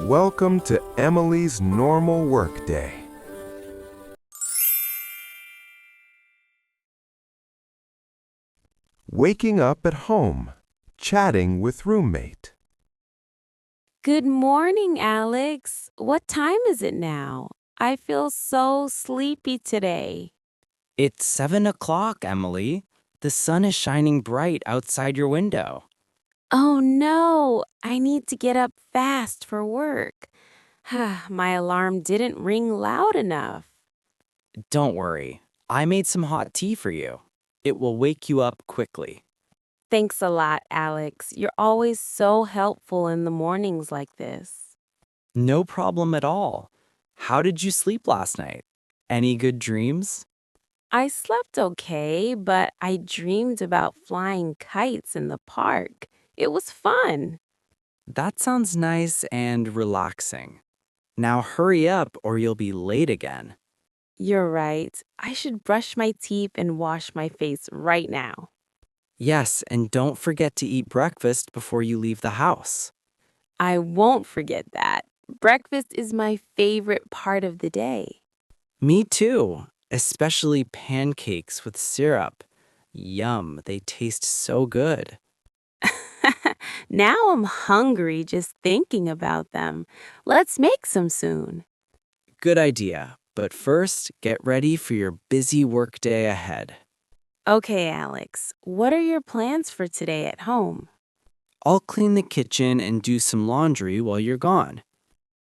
Welcome to Emily's normal workday. Waking up at home, chatting with roommate. Good morning, Alex. What time is it now? I feel so sleepy today. It's 7 o'clock, Emily. The sun is shining bright outside your window. Oh no, I need to get up fast for work. My alarm didn't ring loud enough. Don't worry, I made some hot tea for you. It will wake you up quickly. Thanks a lot, Alex. You're always so helpful in the mornings like this. No problem at all. How did you sleep last night? Any good dreams? I slept okay, but I dreamed about flying kites in the park. It was fun. That sounds nice and relaxing. Now hurry up or you'll be late again. You're right. I should brush my teeth and wash my face right now. Yes, and don't forget to eat breakfast before you leave the house. I won't forget that. Breakfast is my favorite part of the day. Me too, especially pancakes with syrup. Yum, they taste so good. Now I'm hungry just thinking about them. Let's make some soon. Good idea, but first, get ready for your busy workday ahead. Okay, Alex, what are your plans for today at home? I'll clean the kitchen and do some laundry while you're gone.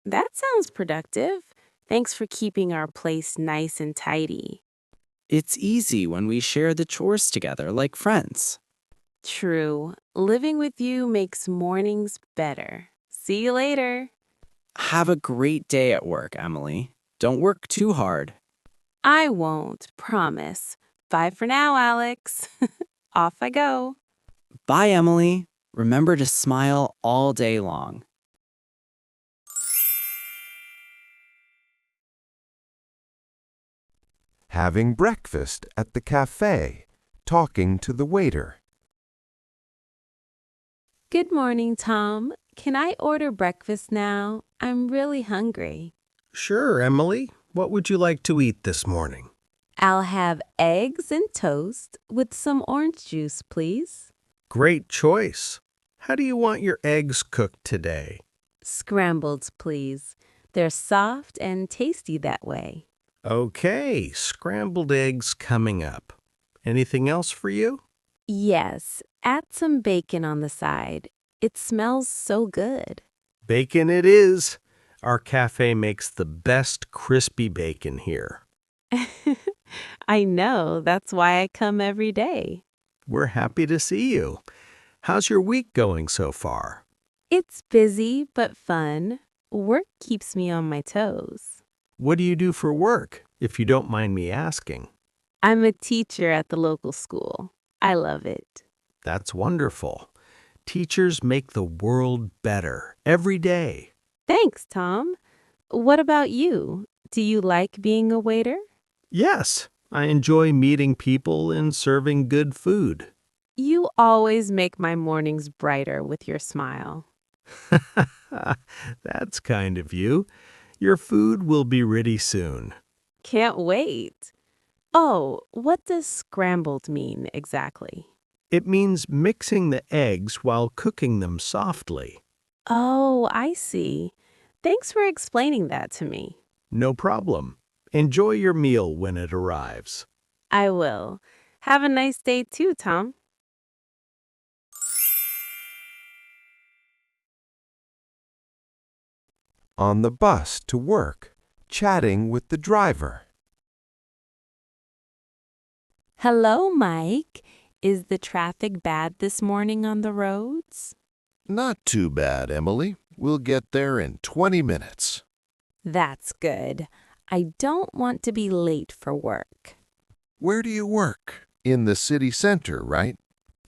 That sounds productive. Thanks for keeping our place nice and tidy. It's easy when we share the chores together like friends. True. Living with you makes mornings better. See you later. Have a great day at work, Emily. Don't work too hard. I won't, promise. Bye for now, Alex. Off I go. Bye, Emily. Remember to smile all day long. Having breakfast at the cafe, talking to the waiter. Good morning, Tom. Can I order breakfast now? I'm really hungry. Sure, Emily. What would you like to eat this morning? I'll have eggs and toast with some orange juice, please. Great choice. How do you want your eggs cooked today? Scrambled, please. They're soft and tasty that way. Okay, scrambled eggs coming up. Anything else for you? Yes, add some bacon on the side. It smells so good. Bacon it is. Our cafe makes the best crispy bacon here. I know, that's why I come every day. We're happy to see you. How's your week going so far? It's busy but fun. Work keeps me on my toes. What do you do for work, if you don't mind me asking? I'm a teacher at the local school. I love it. That's wonderful. Teachers make the world better every day. Thanks, Tom. What about you? Do you like being a waiter? Yes, I enjoy meeting people and serving good food. You always make my mornings brighter with your smile. That's kind of you. Your food will be ready soon. Can't wait. Oh, what does scrambled mean exactly? It means mixing the eggs while cooking them softly. Oh, I see. Thanks for explaining that to me. No problem. Enjoy your meal when it arrives. I will. Have a nice day too, Tom. On the bus to work, chatting with the driver. Hello, Mike. Is the traffic bad this morning on the roads? Not too bad, Emily. We'll get there in 20 minutes. That's good. I don't want to be late for work. Where do you work? In the city center, right?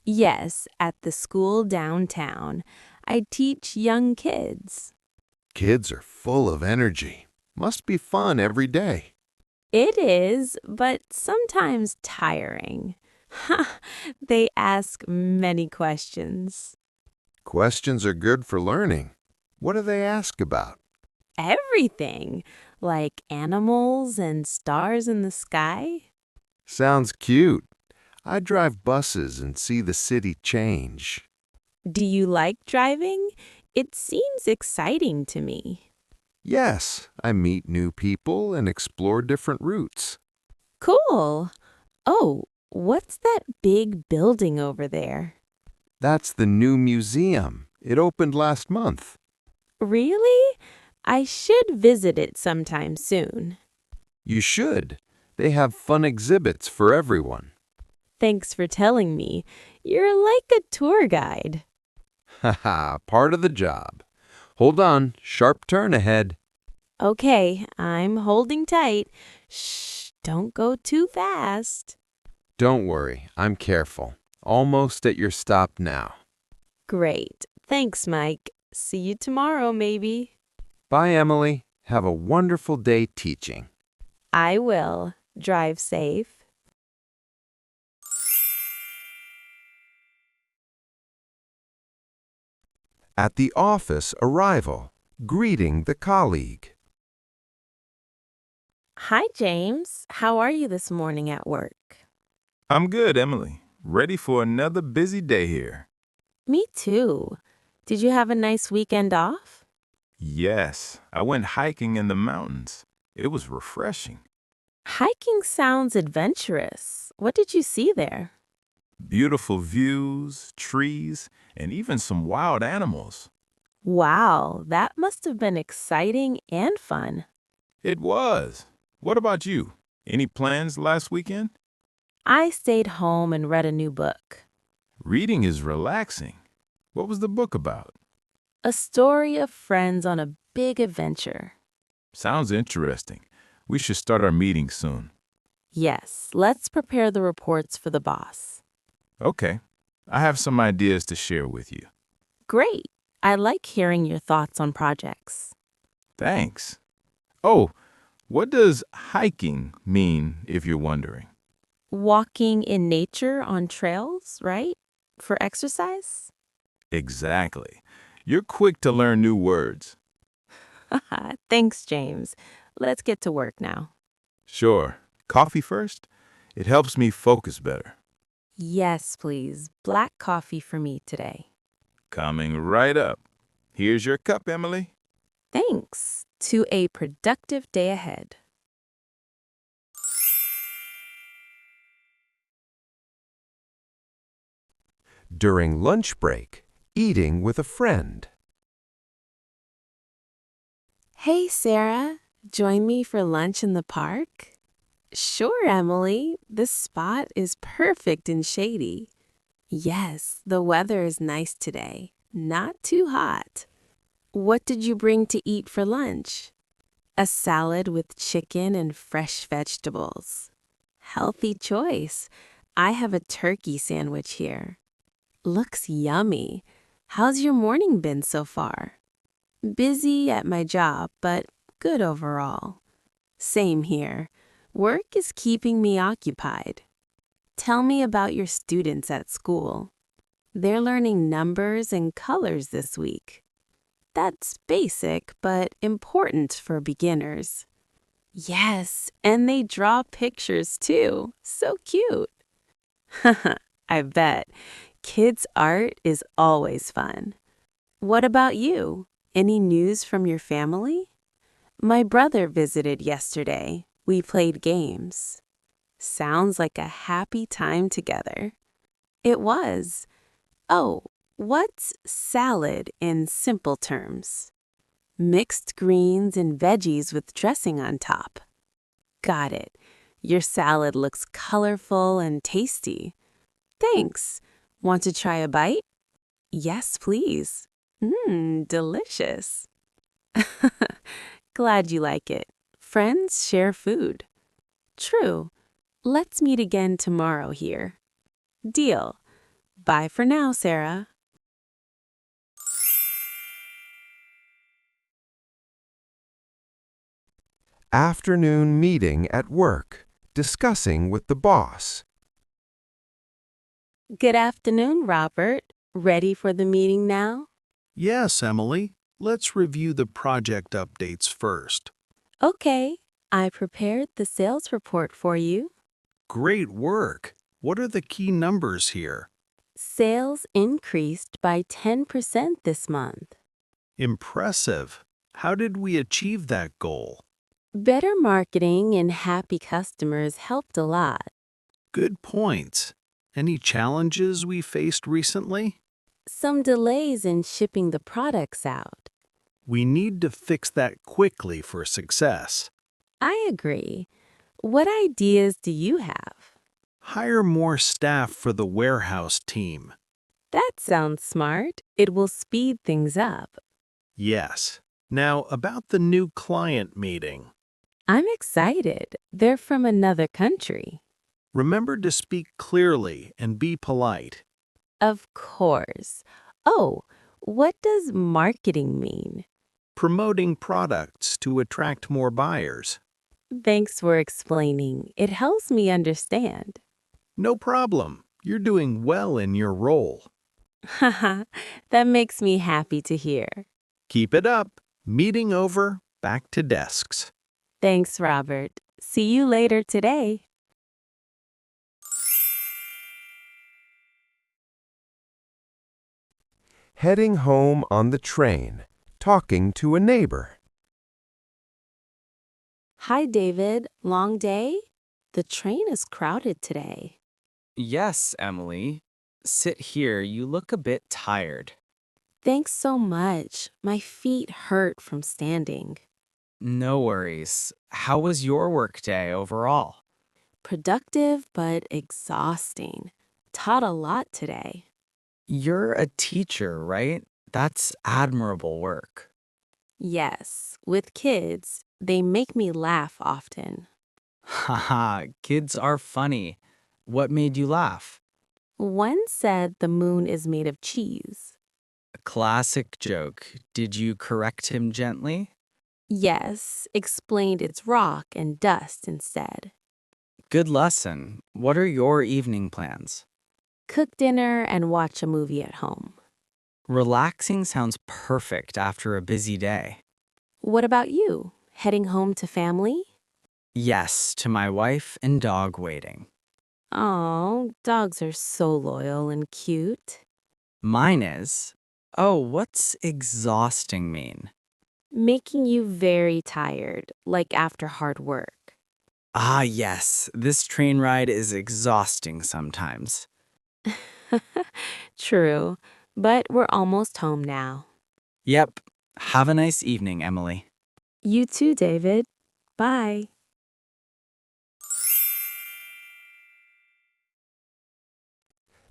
Yes, at the school downtown. I teach young kids. Kids are full of energy. Must be fun every day. It is, but sometimes tiring. They ask many questions. Questions are good for learning. What do they ask about? Everything, like animals and stars in the sky. Sounds cute. I drive buses and see the city change. Do you like driving? It seems exciting to me. Yes, I meet new people and explore different routes. Cool. Oh, what's that big building over there? That's the new museum. It opened last month. Really? I should visit it sometime soon. You should. They have fun exhibits for everyone. Thanks for telling me. You're like a tour guide. Haha, part of the job. Hold on, sharp turn ahead. Okay, I'm holding tight. Shh, don't go too fast. Don't worry, I'm careful. Almost at your stop now. Great. Thanks, Mike. See you tomorrow, maybe. Bye, Emily. Have a wonderful day teaching. I will. Drive safe. At the office arrival, greeting the colleague. Hi, James. How are you this morning at work? I'm good, Emily. Ready for another busy day here. Me too. Did you have a nice weekend off? Yes, I went hiking in the mountains. It was refreshing. Hiking sounds adventurous. What did you see there? Beautiful views, trees, and even some wild animals. Wow, that must have been exciting and fun. It was. What about you? Any plans last weekend? I stayed home and read a new book. Reading is relaxing. What was the book about? A story of friends on a big adventure. Sounds interesting. We should start our meeting soon. Yes, let's prepare the reports for the boss. Okay. I have some ideas to share with you. Great. I like hearing your thoughts on projects. Thanks. Oh, what does hiking mean, if you're wondering? Walking in nature on trails, right? For exercise? Exactly. You're quick to learn new words. Thanks, James. Let's get to work now. Sure. Coffee first? It helps me focus better. Yes, please. Black coffee for me today. Coming right up. Here's your cup, Emily. Thanks. To a productive day ahead. During lunch break, eating with a friend. Hey, Sarah. Join me for lunch in the park? Sure, Emily. This spot is perfect and shady. Yes, the weather is nice today. Not too hot. What did you bring to eat for lunch? A salad with chicken and fresh vegetables. Healthy choice. I have a turkey sandwich here. Looks yummy. How's your morning been so far? Busy at my job, but good overall. Same here. Work is keeping me occupied. Tell me about your students at school. They're learning numbers and colors this week. That's basic, but important for beginners. Yes, and they draw pictures too. So cute. I bet. Kids' art is always fun. What about you? Any news from your family? My brother visited yesterday. We played games. Sounds like a happy time together. It was. Oh, what's salad in simple terms? Mixed greens and veggies with dressing on top. Got it. Your salad looks colorful and tasty. Thanks. Want to try a bite? Yes, please. Delicious. Glad you like it. Friends share food. True. Let's meet again tomorrow here. Deal. Bye for now, Sarah. Afternoon meeting at work, discussing with the boss. Good afternoon, Robert. Ready for the meeting now? Yes, Emily. Let's review the project updates first. Okay, I prepared the sales report for you. Great work! What are the key numbers here? Sales increased by 10% this month. Impressive! How did we achieve that goal? Better marketing and happy customers helped a lot. Good points. Any challenges we faced recently? Some delays in shipping the products out. We need to fix that quickly for success. I agree. What ideas do you have? Hire more staff for the warehouse team. That sounds smart. It will speed things up. Yes. Now, about the new client meeting. I'm excited. They're from another country. Remember to speak clearly and be polite. Of course. Oh, what does marketing mean? Promoting products to attract more buyers. Thanks for explaining. It helps me understand. No problem. You're doing well in your role. Haha, that makes me happy to hear. Keep it up. Meeting over. Back to desks. Thanks, Robert. See you later today. Heading home on the train, talking to a neighbor. Hi, David. Long day? The train is crowded today. Yes, Emily. Sit here. You look a bit tired. Thanks so much. My feet hurt from standing. No worries. How was your workday overall? Productive but exhausting. Taught a lot today. You're a teacher, right? That's admirable work. Yes, with kids, they make me laugh often. Haha, kids are funny. What made you laugh? One said the moon is made of cheese. A classic joke. Did you correct him gently? Yes, explained it's rock and dust instead. Good lesson. What are your evening plans? Cook dinner and watch a movie at home. Relaxing sounds perfect after a busy day. What about you? Heading home to family? Yes, to my wife and dog waiting. Oh, dogs are so loyal and cute. Mine is. Oh, what's exhausting mean? Making you very tired, like after hard work. Ah, yes, this train ride is exhausting sometimes. True, but we're almost home now. Yep. Have a nice evening, Emily. You too, David. Bye.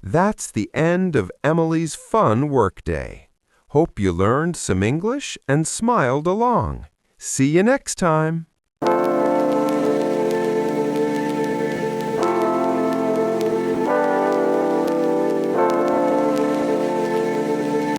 That's the end of Emily's fun workday. Hope you learned some English and smiled along. See you next time.